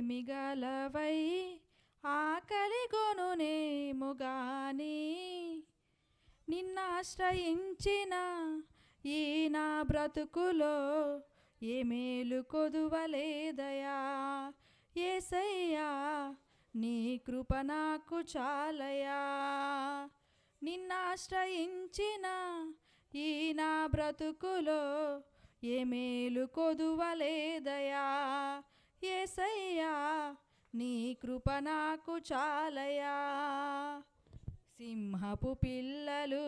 మిగలవై ఆకలిగొనునేమో గాని నిన్నాశ్రయించిన ఈ నా బ్రతుకులో ఏ మేలు కొదువలేదయా. యేసయ్యా నీ కృప నాకు చాలయా. నిన్నాశ్రయించిన ఈ నా బ్రతుకులో ఏ మేలు కొదువలేదయా. యేసయ్యా నీ కృప నాకు చాలయా. సింహపు పిల్లలు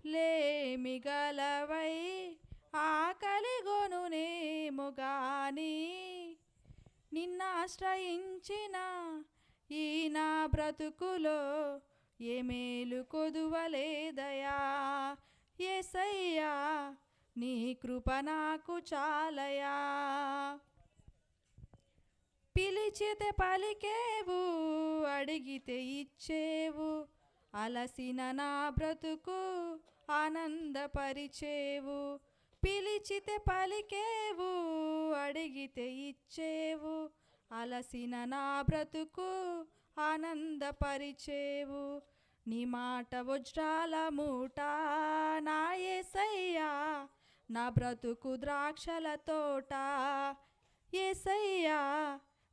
లేమిగలవై ఆకలిగొనునేమో గాని నిన్నాశ్రయించిన ఈ నా బ్రతుకులో ఏ మేలు కొదువలేదయా. యేసయ్యా నీ కృప నాకు చాలయా. పిలిచితే పలికేవు, అడిగితే ఇచ్చేవు, అలసిన నా బ్రతుకు ఆనందపరిచేవు. పిలిచితే పలికేవు, అడిగితే ఇచ్చేవు, అలసిన నా బ్రతుకు ఆనందపరిచేవు. నీ మాట వజ్రాల మూట నా యేసయ్యా, నా బ్రతుకు ద్రాక్షల తోట. యేసయ్యా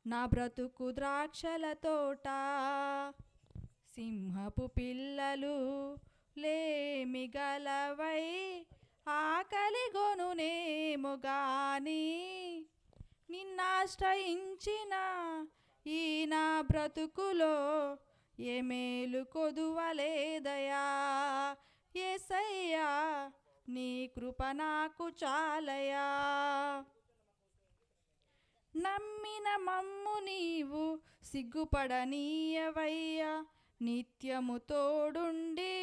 నా బ్రతుకు ద్రాక్షల తోట. సింహపు పిల్లలు లేమిగలవై ఆకలిగొనునేమో గాని నిన్నాశ్రయించిన ఈ నా బ్రతుకులో ఏ మేలు కొదువలేదయా. యేసయ్యా నీ కృప నాకు చాలయా. నమ్మిన మమ్ము నీవు సిగ్గుపడనీయవయ్యా, నిత్యము తోడుండి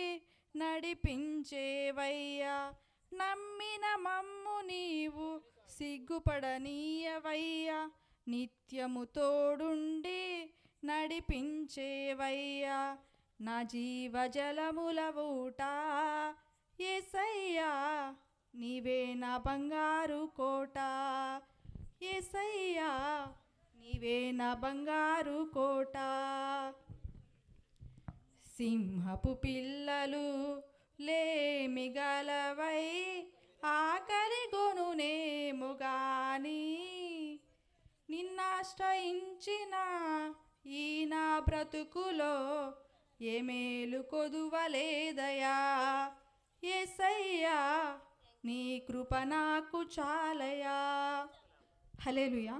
నడిపించేవయ్యా. నమ్మిన మమ్ము నీవు సిగ్గుపడనీయవయ్యా, నిత్యము తోడుండి నడిపించేవయ్యా. నా జీవజలముల ఊట యేసయ్యా, నీవే నా బంగారు కోట. యేసయ్యా నీవే నా బంగారు కోట. సింహపు పిల్లలు లేమిగలవై ఆకలిగొనునేమో గాని నిన్నాశ్రయించిన ఈ నా బ్రతుకులో ఏ మేలు కొదువలేదయా. యేసయ్యా నీ కృప నాకు చాలయా. హల్లెలూయా.